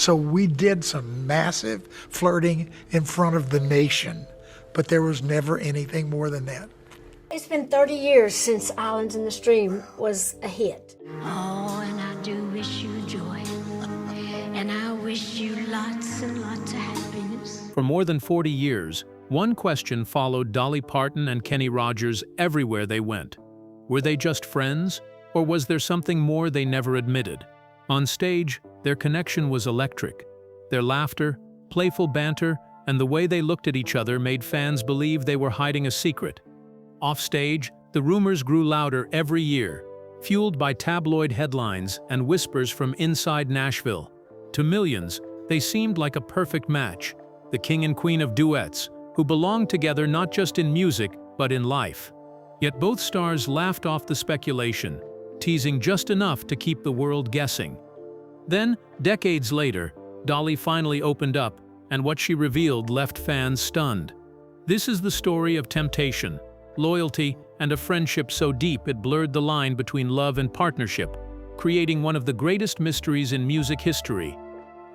So we did some massive flirting in front of the nation, but there was never anything more than that. It's been 30 years since Islands in the Stream was a hit. Oh, and I do wish you joy, and I wish you lots and lots of happiness. For more than 40 years, one question followed Dolly Parton and Kenny Rogers everywhere they went. Were they just friends, or was there something more they never admitted? On stage, their connection was electric. Their laughter, playful banter, and the way they looked at each other made fans believe they were hiding a secret. Offstage, the rumors grew louder every year, fueled by tabloid headlines and whispers from inside Nashville. To millions, they seemed like a perfect match, the king and queen of duets, who belonged together not just in music, but in life. Yet both stars laughed off the speculation, teasing just enough to keep the world guessing. Then, decades later, Dolly finally opened up, and what she revealed left fans stunned. This is the story of temptation, loyalty, and a friendship so deep it blurred the line between love and partnership, creating one of the greatest mysteries in music history.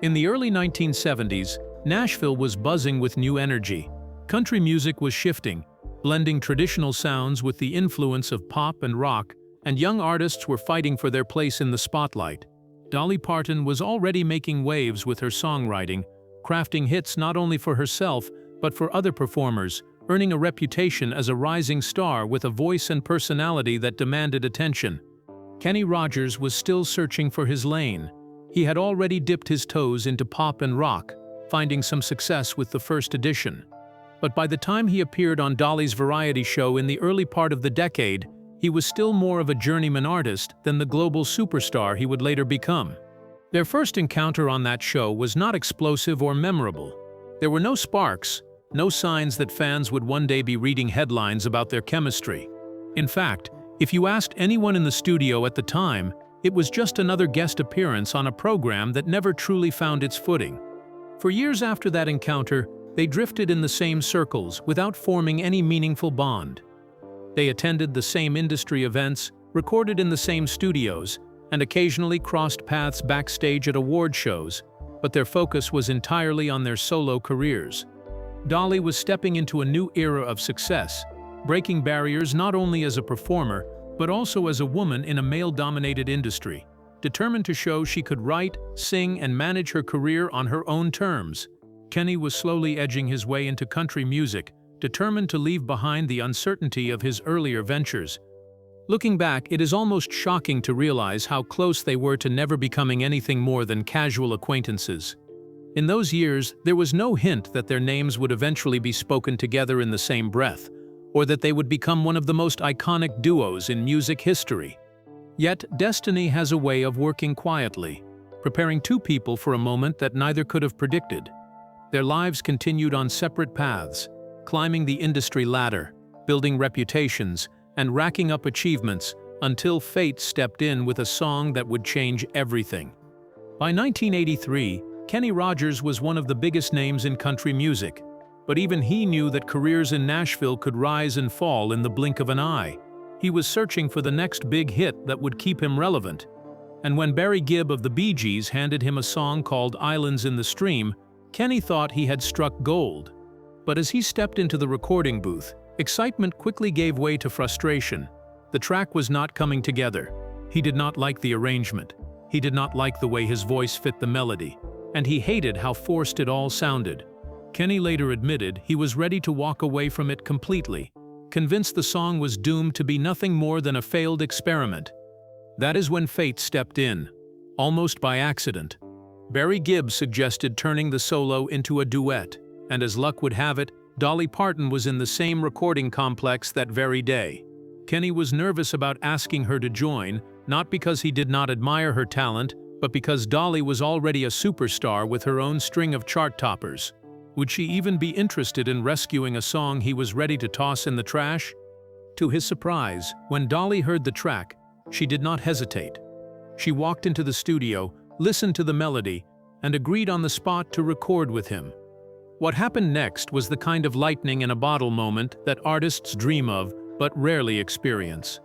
In the early 1970s, Nashville was buzzing with new energy. Country music was shifting, blending traditional sounds with the influence of pop and rock, and young artists were fighting for their place in the spotlight. Dolly Parton was already making waves with her songwriting, crafting hits not only for herself, but for other performers, earning a reputation as a rising star with a voice and personality that demanded attention. Kenny Rogers was still searching for his lane. He had already dipped his toes into pop and rock, finding some success with the first edition. But by the time he appeared on Dolly's variety show in the early part of the decade, he was still more of a journeyman artist than the global superstar he would later become. Their first encounter on that show was not explosive or memorable. There were no sparks, no signs that fans would one day be reading headlines about their chemistry. In fact, if you asked anyone in the studio at the time, it was just another guest appearance on a program that never truly found its footing. For years after that encounter, they drifted in the same circles without forming any meaningful bond. They attended the same industry events, recorded in the same studios, and occasionally crossed paths backstage at award shows, but their focus was entirely on their solo careers. Dolly was stepping into a new era of success, breaking barriers not only as a performer, but also as a woman in a male-dominated industry, determined to show she could write, sing, and manage her career on her own terms. Kenny was slowly edging his way into country music, determined to leave behind the uncertainty of his earlier ventures. Looking back, it is almost shocking to realize how close they were to never becoming anything more than casual acquaintances. In those years, there was no hint that their names would eventually be spoken together in the same breath, or that they would become one of the most iconic duos in music history. Yet, destiny has a way of working quietly, preparing two people for a moment that neither could have predicted. Their lives continued on separate paths, climbing the industry ladder, building reputations, and racking up achievements until fate stepped in with a song that would change everything. By 1983, Kenny Rogers was one of the biggest names in country music, but even he knew that careers in Nashville could rise and fall in the blink of an eye. He was searching for the next big hit that would keep him relevant. And when Barry Gibb of the Bee Gees handed him a song called Islands in the Stream, Kenny thought he had struck gold. But as he stepped into the recording booth, excitement quickly gave way to frustration. The track was not coming together. He did not like the arrangement. He did not like the way his voice fit the melody. And he hated how forced it all sounded. Kenny later admitted he was ready to walk away from it completely, convinced the song was doomed to be nothing more than a failed experiment. That is when fate stepped in, almost by accident. Barry Gibb suggested turning the solo into a duet, and as luck would have it, Dolly Parton was in the same recording complex that very day. Kenny was nervous about asking her to join, not because he did not admire her talent, but because Dolly was already a superstar with her own string of chart toppers. Would she even be interested in rescuing a song he was ready to toss in the trash? To his surprise, when Dolly heard the track, she did not hesitate. She walked into the studio, listened to the melody, and agreed on the spot to record with him. What happened next was the kind of lightning in a bottle moment that artists dream of, but rarely experience.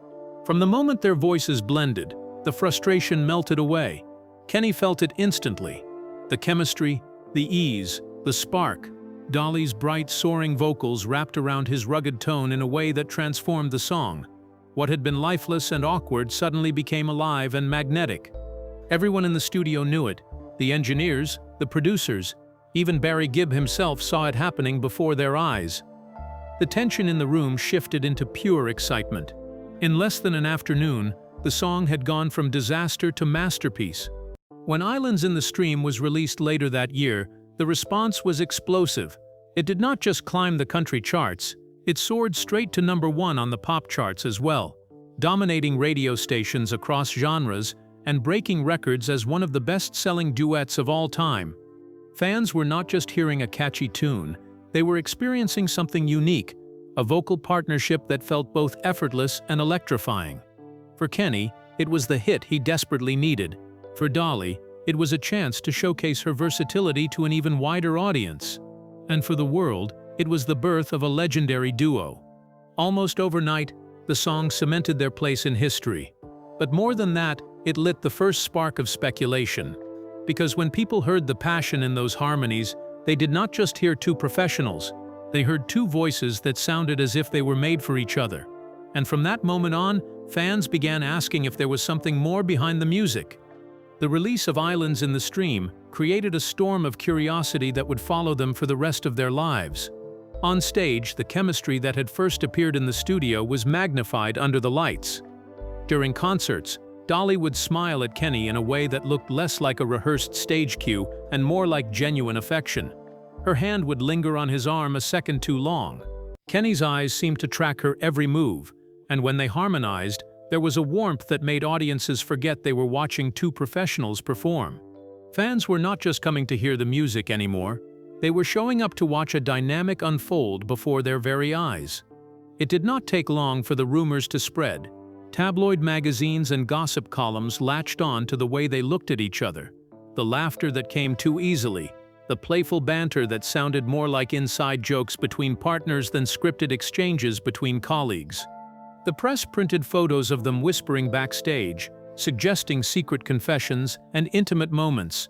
From the moment their voices blended, the frustration melted away. Kenny felt it instantly. The chemistry, the ease, the spark. Dolly's bright, soaring vocals wrapped around his rugged tone in a way that transformed the song. What had been lifeless and awkward suddenly became alive and magnetic. Everyone in the studio knew it. The engineers, the producers, even Barry Gibb himself saw it happening before their eyes. The tension in the room shifted into pure excitement. In less than an afternoon, the song had gone from disaster to masterpiece. When Islands in the Stream was released later that year, the response was explosive. It did not just climb the country charts, it soared straight to #1 on the pop charts as well, dominating radio stations across genres and breaking records as one of the best-selling duets of all time. Fans were not just hearing a catchy tune, they were experiencing something unique, a vocal partnership that felt both effortless and electrifying. For Kenny, it was the hit he desperately needed. For Dolly, it was a chance to showcase her versatility to an even wider audience. And for the world, it was the birth of a legendary duo. Almost overnight, the song cemented their place in history. But more than that, it lit the first spark of speculation. Because when people heard the passion in those harmonies, they did not just hear two professionals, they heard two voices that sounded as if they were made for each other. And from that moment on, fans began asking if there was something more behind the music. The release of Islands in the Stream created a storm of curiosity that would follow them for the rest of their lives. On stage, the chemistry that had first appeared in the studio was magnified under the lights. During concerts, Dolly would smile at Kenny in a way that looked less like a rehearsed stage cue and more like genuine affection. Her hand would linger on his arm a second too long. Kenny's eyes seemed to track her every move, and when they harmonized, there was a warmth that made audiences forget they were watching two professionals perform. Fans were not just coming to hear the music anymore, they were showing up to watch a dynamic unfold before their very eyes. It did not take long for the rumors to spread. Tabloid magazines and gossip columns latched on to the way they looked at each other. The laughter that came too easily, the playful banter that sounded more like inside jokes between partners than scripted exchanges between colleagues. The press printed photos of them whispering backstage, suggesting secret confessions and intimate moments.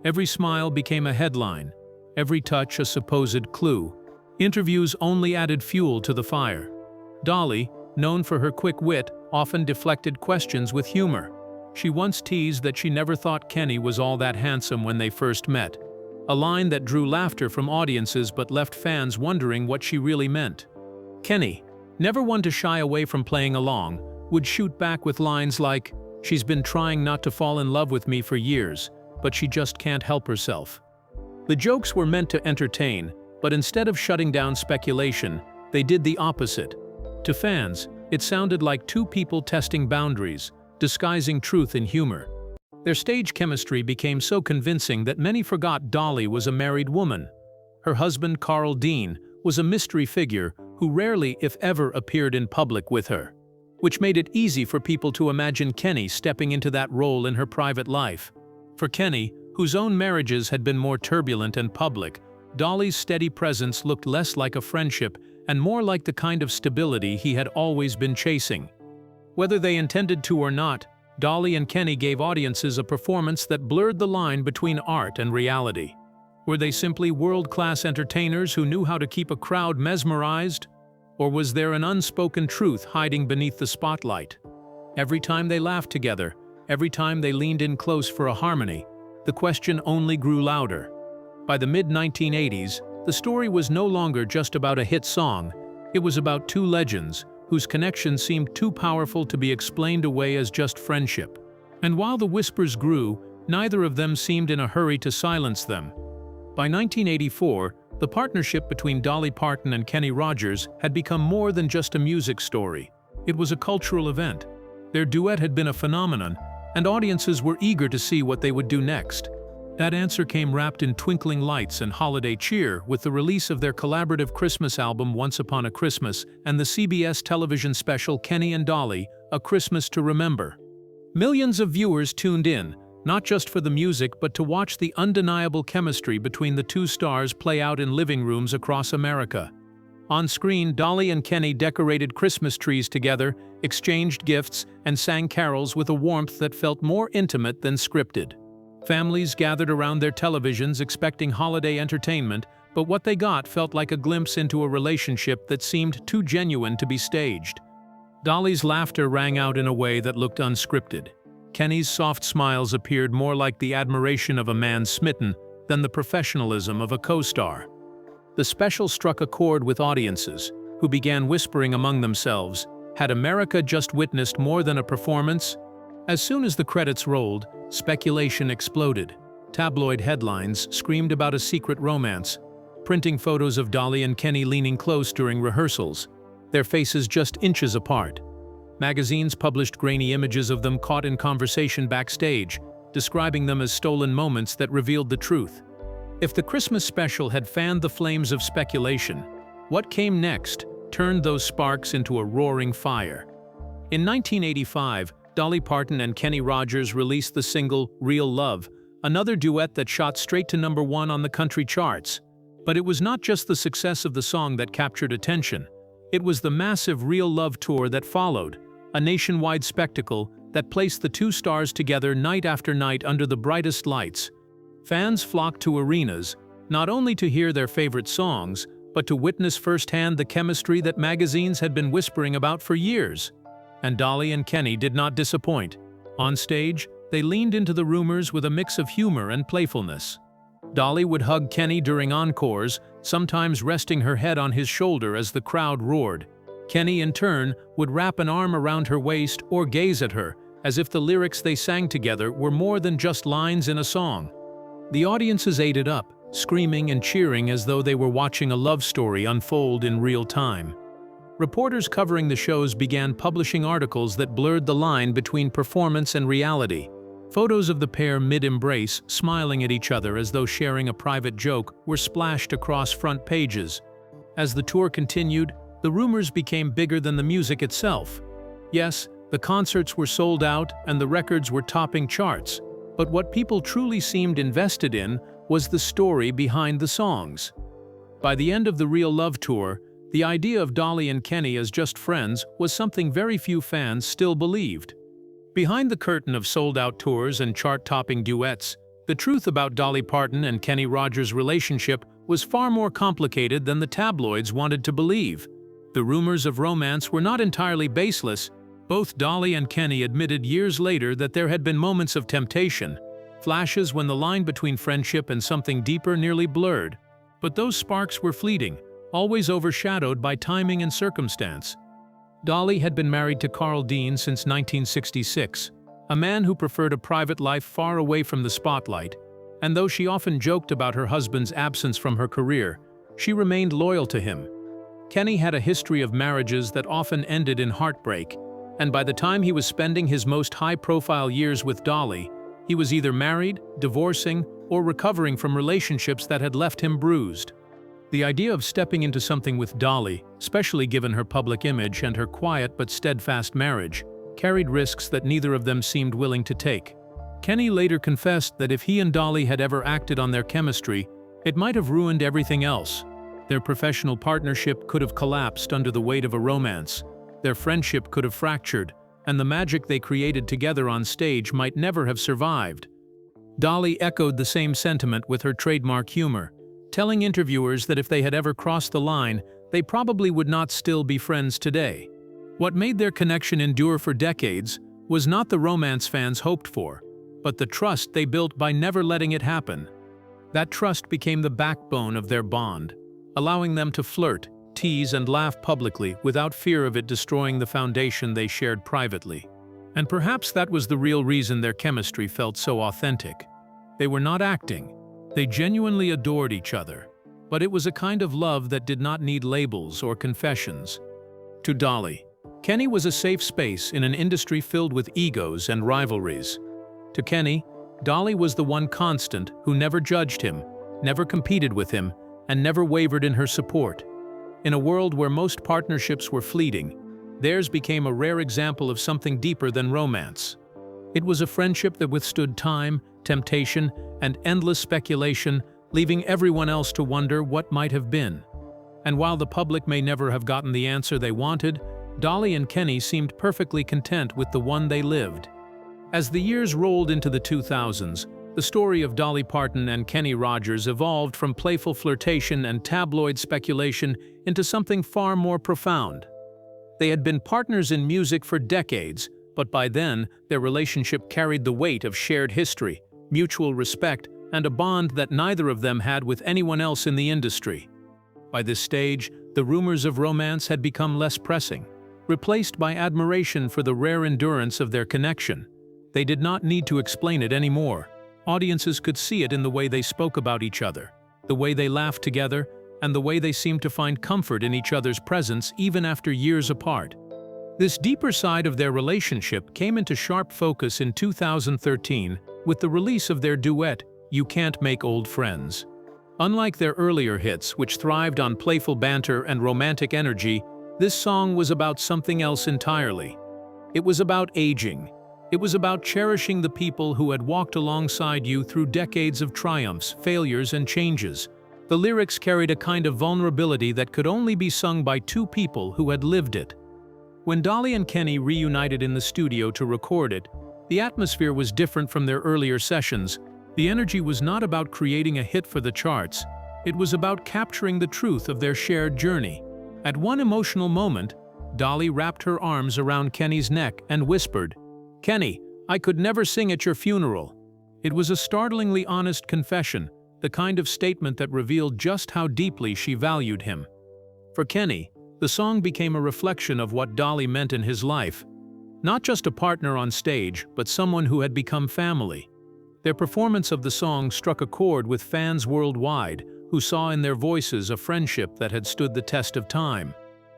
Every smile became a headline, every touch a supposed clue. Interviews only added fuel to the fire. Dolly, known for her quick wit, often deflected questions with humor. She once teased that she never thought Kenny was all that handsome when they first met, a line that drew laughter from audiences but left fans wondering what she really meant. Kenny, never one to shy away from playing along, would shoot back with lines like, "She's been trying not to fall in love with me for years, but she just can't help herself." The jokes were meant to entertain, but instead of shutting down speculation, they did the opposite. To fans, it sounded like two people testing boundaries, disguising truth in humor. Their stage chemistry became so convincing that many forgot Dolly was a married woman. Her husband, Carl Dean, was a mystery figure who rarely, if ever, appeared in public with her, which made it easy for people to imagine Kenny stepping into that role in her private life. For Kenny, whose own marriages had been more turbulent and public, Dolly's steady presence looked less like a friendship and more like the kind of stability he had always been chasing. Whether they intended to or not, Dolly and Kenny gave audiences a performance that blurred the line between art and reality. Were they simply world-class entertainers who knew how to keep a crowd mesmerized? Or was there an unspoken truth hiding beneath the spotlight? Every time they laughed together, every time they leaned in close for a harmony, the question only grew louder. By the mid-1980s, the story was no longer just about a hit song, it was about two legends whose connection seemed too powerful to be explained away as just friendship. And while the whispers grew, neither of them seemed in a hurry to silence them. By 1984, the partnership between Dolly Parton and Kenny Rogers had become more than just a music story. It was a cultural event. Their duet had been a phenomenon, and audiences were eager to see what they would do next. That answer came wrapped in twinkling lights and holiday cheer with the release of their collaborative Christmas album Once Upon a Christmas and the CBS television special Kenny and Dolly, A Christmas to Remember. Millions of viewers tuned in, not just for the music but to watch the undeniable chemistry between the two stars play out in living rooms across America. On screen, Dolly and Kenny decorated Christmas trees together, exchanged gifts, and sang carols with a warmth that felt more intimate than scripted. Families gathered around their televisions expecting holiday entertainment, but what they got felt like a glimpse into a relationship that seemed too genuine to be staged. Dolly's laughter rang out in a way that looked unscripted. Kenny's soft smiles appeared more like the admiration of a man smitten than the professionalism of a co-star. The special struck a chord with audiences, who began whispering among themselves, "Had America just witnessed more than a performance?" As soon as the credits rolled, speculation exploded. Tabloid headlines screamed about a secret romance, printing photos of Dolly and Kenny leaning close during rehearsals, their faces just inches apart. Magazines published grainy images of them caught in conversation backstage, describing them as stolen moments that revealed the truth. If the Christmas special had fanned the flames of speculation, what came next turned those sparks into a roaring fire. In 1985, Dolly Parton and Kenny Rogers released the single "Real Love," another duet that shot straight to #1 on the country charts. But it was not just the success of the song that captured attention. It was the massive Real Love tour that followed, a nationwide spectacle that placed the two stars together night after night under the brightest lights. Fans flocked to arenas, not only to hear their favorite songs, but to witness firsthand the chemistry that magazines had been whispering about for years. And Dolly and Kenny did not disappoint. On stage, they leaned into the rumors with a mix of humor and playfulness. Dolly would hug Kenny during encores, sometimes resting her head on his shoulder as the crowd roared. Kenny, in turn, would wrap an arm around her waist or gaze at her, as if the lyrics they sang together were more than just lines in a song. The audiences ate it up, screaming and cheering as though they were watching a love story unfold in real time. Reporters covering the shows began publishing articles that blurred the line between performance and reality. Photos of the pair mid-embrace, smiling at each other as though sharing a private joke, were splashed across front pages. As the tour continued, the rumors became bigger than the music itself. Yes, the concerts were sold out and the records were topping charts, but what people truly seemed invested in was the story behind the songs. By the end of the Real Love tour, the idea of Dolly and Kenny as just friends was something very few fans still believed. Behind the curtain of sold-out tours and chart-topping duets, the truth about Dolly Parton and Kenny Rogers' relationship was far more complicated than the tabloids wanted to believe. The rumors of romance were not entirely baseless. Both Dolly and Kenny admitted years later that there had been moments of temptation, flashes when the line between friendship and something deeper nearly blurred. But those sparks were fleeting, always overshadowed by timing and circumstance. Dolly had been married to Carl Dean since 1966, a man who preferred a private life far away from the spotlight, and though she often joked about her husband's absence from her career, she remained loyal to him. Kenny had a history of marriages that often ended in heartbreak, and by the time he was spending his most high-profile years with Dolly, he was either married, divorcing, or recovering from relationships that had left him bruised. The idea of stepping into something with Dolly, especially given her public image and her quiet but steadfast marriage, carried risks that neither of them seemed willing to take. Kenny later confessed that if he and Dolly had ever acted on their chemistry, it might have ruined everything else. Their professional partnership could have collapsed under the weight of a romance, their friendship could have fractured, and the magic they created together on stage might never have survived. Dolly echoed the same sentiment with her trademark humor, telling interviewers that if they had ever crossed the line, they probably would not still be friends today. What made their connection endure for decades was not the romance fans hoped for, but the trust they built by never letting it happen. That trust became the backbone of their bond, allowing them to flirt, tease, and laugh publicly without fear of it destroying the foundation they shared privately. And perhaps that was the real reason their chemistry felt so authentic. They were not acting. They genuinely adored each other, but it was a kind of love that did not need labels or confessions. To Dolly, Kenny was a safe space in an industry filled with egos and rivalries. To Kenny, Dolly was the one constant who never judged him, never competed with him, and never wavered in her support. In a world where most partnerships were fleeting, theirs became a rare example of something deeper than romance. It was a friendship that withstood time, temptation, and endless speculation, leaving everyone else to wonder what might have been. And while the public may never have gotten the answer they wanted, Dolly and Kenny seemed perfectly content with the one they lived. As the years rolled into the 2000s, The story of Dolly Parton and Kenny Rogers evolved from playful flirtation and tabloid speculation into something far more profound. They had been partners in music for decades, but by then, their relationship carried the weight of shared history, mutual respect, and a bond that neither of them had with anyone else in the industry. By this stage, the rumors of romance had become less pressing, replaced by admiration for the rare endurance of their connection. They did not need to explain it anymore. Audiences could see it in the way they spoke about each other, the way they laughed together, and the way they seemed to find comfort in each other's presence even after years apart. This deeper side of their relationship came into sharp focus in 2013 with the release of their duet, You Can't Make Old Friends. Unlike their earlier hits, which thrived on playful banter and romantic energy, this song was about something else entirely. It was about aging. It was about cherishing the people who had walked alongside you through decades of triumphs, failures, and changes. The lyrics carried a kind of vulnerability that could only be sung by two people who had lived it. When Dolly and Kenny reunited in the studio to record it, the atmosphere was different from their earlier sessions. The energy was not about creating a hit for the charts. It was about capturing the truth of their shared journey. At one emotional moment, Dolly wrapped her arms around Kenny's neck and whispered, "Kenny, I could never sing at your funeral." It was a startlingly honest confession, the kind of statement that revealed just how deeply she valued him. For Kenny, the song became a reflection of what Dolly meant in his life. Not just a partner on stage, but someone who had become family. Their performance of the song struck a chord with fans worldwide, who saw in their voices a friendship that had stood the test of time.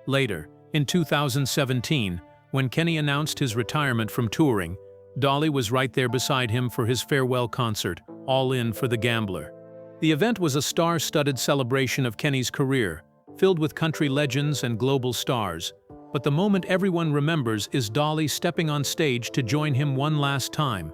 Later, in 2017, when Kenny announced his retirement from touring, Dolly was right there beside him for his farewell concert, All In for the Gambler. The event was a star-studded celebration of Kenny's career, filled with country legends and global stars. But the moment everyone remembers is Dolly stepping on stage to join him one last time.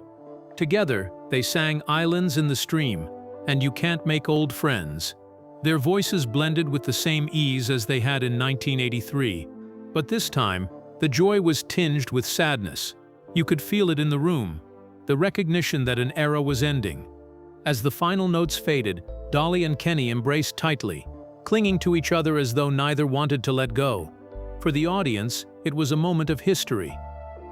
Together, they sang Islands in the Stream and You Can't Make Old Friends. Their voices blended with the same ease as they had in 1983. But this time, the joy was tinged with sadness. You could feel it in the room, the recognition that an era was ending. As the final notes faded, Dolly and Kenny embraced tightly, clinging to each other as though neither wanted to let go. For the audience, it was a moment of history.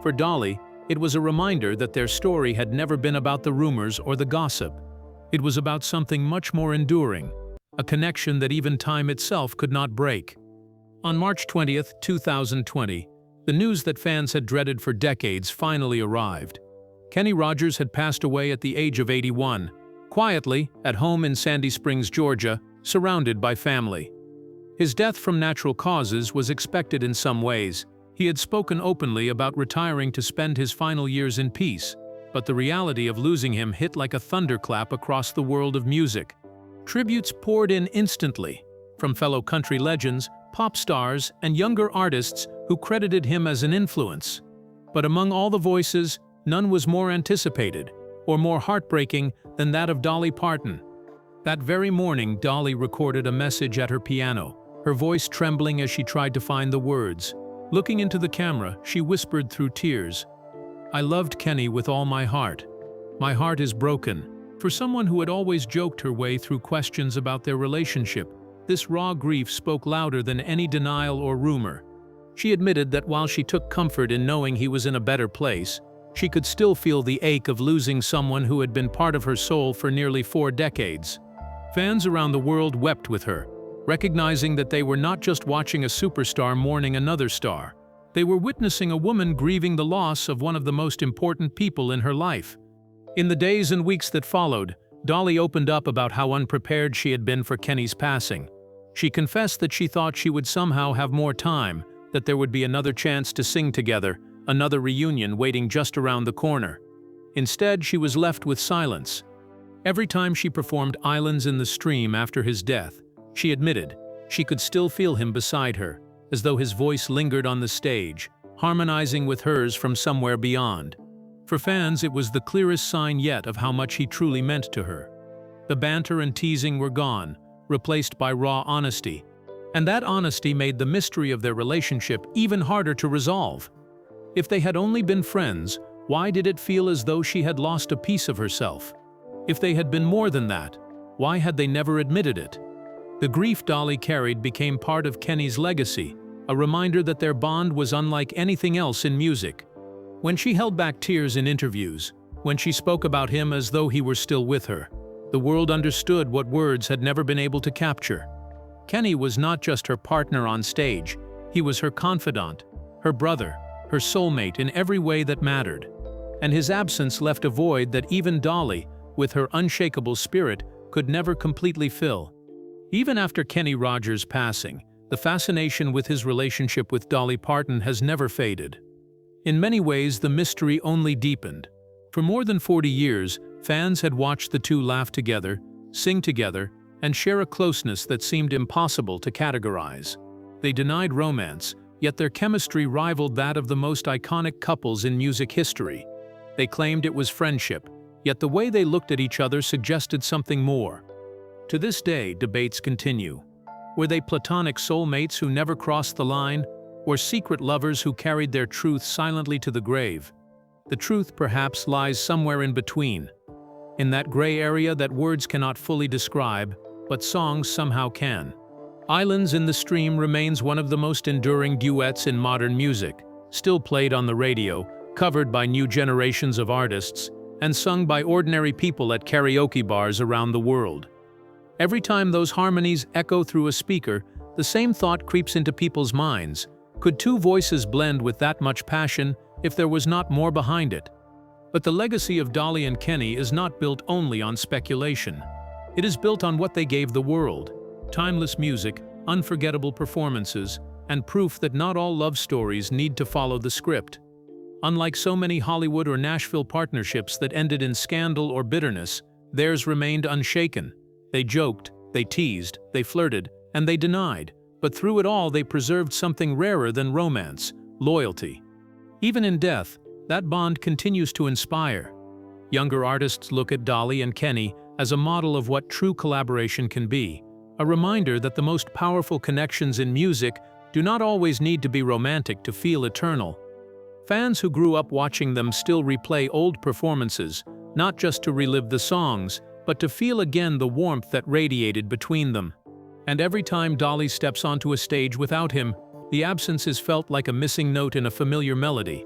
For Dolly, it was a reminder that their story had never been about the rumors or the gossip. It was about something much more enduring, a connection that even time itself could not break. On March 20, 2020, the news that fans had dreaded for decades finally arrived. Kenny Rogers had passed away at the age of 81, quietly at home in Sandy Springs, Georgia, surrounded by family. His death from natural causes was expected in some ways. He had spoken openly about retiring to spend his final years in peace, but the reality of losing him hit like a thunderclap across the world of music. Tributes poured in instantly, from fellow country legends, pop stars, and younger artists who credited him as an influence. But among all the voices, none was more anticipated or more heartbreaking than that of Dolly Parton. That very morning, Dolly recorded a message at her piano, her voice trembling as she tried to find the words. Looking into the camera, she whispered through tears, "I loved Kenny with all my heart. My heart is broken." For someone who had always joked her way through questions about their relationship, this raw grief spoke louder than any denial or rumor. She admitted that while she took comfort in knowing he was in a better place, she could still feel the ache of losing someone who had been part of her soul for nearly 4 decades. Fans around the world wept with her, recognizing that they were not just watching a superstar mourning another star. They were witnessing a woman grieving the loss of one of the most important people in her life. In the days and weeks that followed, Dolly opened up about how unprepared she had been for Kenny's passing. She confessed that she thought she would somehow have more time, that there would be another chance to sing together, another reunion waiting just around the corner. Instead, she was left with silence. Every time she performed Islands in the Stream after his death, she admitted she could still feel him beside her, as though his voice lingered on the stage, harmonizing with hers from somewhere beyond. For fans, it was the clearest sign yet of how much he truly meant to her. The banter and teasing were gone, replaced by raw honesty. And that honesty made the mystery of their relationship even harder to resolve. If they had only been friends, why did it feel as though she had lost a piece of herself? If they had been more than that, why had they never admitted it? The grief Dolly carried became part of Kenny's legacy, a reminder that their bond was unlike anything else in music. When she held back tears in interviews, when she spoke about him as though he were still with her, the world understood what words had never been able to capture. Kenny was not just her partner on stage, he was her confidant, her brother, her soulmate in every way that mattered. And his absence left a void that even Dolly, with her unshakable spirit, could never completely fill. Even after Kenny Rogers' passing, the fascination with his relationship with Dolly Parton has never faded. In many ways, the mystery only deepened. For more than 40 years, fans had watched the two laugh together, sing together, and share a closeness that seemed impossible to categorize. They denied romance, yet their chemistry rivaled that of the most iconic couples in music history. They claimed it was friendship, yet the way they looked at each other suggested something more. To this day, debates continue. Were they platonic soulmates who never crossed the line, or secret lovers who carried their truth silently to the grave? The truth perhaps lies somewhere in between, in that gray area that words cannot fully describe, but songs somehow can. Islands in the Stream remains one of the most enduring duets in modern music, still played on the radio, covered by new generations of artists, and sung by ordinary people at karaoke bars around the world. Every time those harmonies echo through a speaker, the same thought creeps into people's minds. Could two voices blend with that much passion if there was not more behind it? But the legacy of Dolly and Kenny is not built only on speculation. It is built on what they gave the world: timeless music, unforgettable performances, and proof that not all love stories need to follow the script. Unlike so many Hollywood or Nashville partnerships that ended in scandal or bitterness, theirs remained unshaken. They joked, they teased, they flirted, and they denied, but through it all they preserved something rarer than romance: loyalty. Even in death, that bond continues to inspire. Younger artists look at Dolly and Kenny as a model of what true collaboration can be, a reminder that the most powerful connections in music do not always need to be romantic to feel eternal. Fans who grew up watching them still replay old performances, not just to relive the songs, but to feel again the warmth that radiated between them. And every time Dolly steps onto a stage without him, the absence is felt like a missing note in a familiar melody.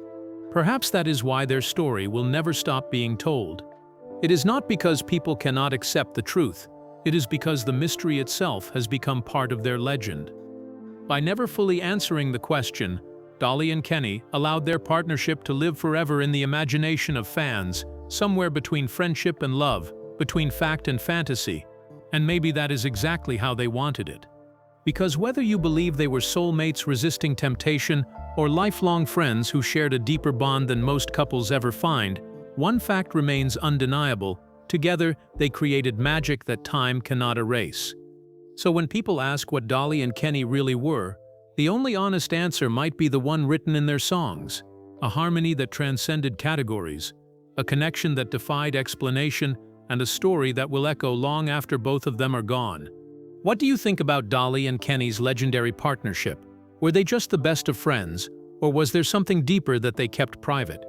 Perhaps that is why their story will never stop being told. It is not because people cannot accept the truth. It is because the mystery itself has become part of their legend. By never fully answering the question, Dolly and Kenny allowed their partnership to live forever in the imagination of fans, somewhere between friendship and love, between fact and fantasy. And maybe that is exactly how they wanted it. Because whether you believe they were soulmates resisting temptation or lifelong friends who shared a deeper bond than most couples ever find, one fact remains undeniable: together, they created magic that time cannot erase. So when people ask what Dolly and Kenny really were, the only honest answer might be the one written in their songs: a harmony that transcended categories, a connection that defied explanation, and a story that will echo long after both of them are gone. What do you think about Dolly and Kenny's legendary partnership? Were they just the best of friends, or was there something deeper that they kept private?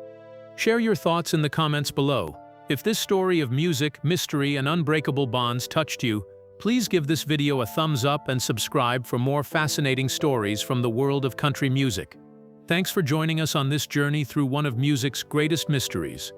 Share your thoughts in the comments below. If this story of music, mystery, and unbreakable bonds touched you, please give this video a thumbs up and subscribe for more fascinating stories from the world of country music. Thanks for joining us on this journey through one of music's greatest mysteries.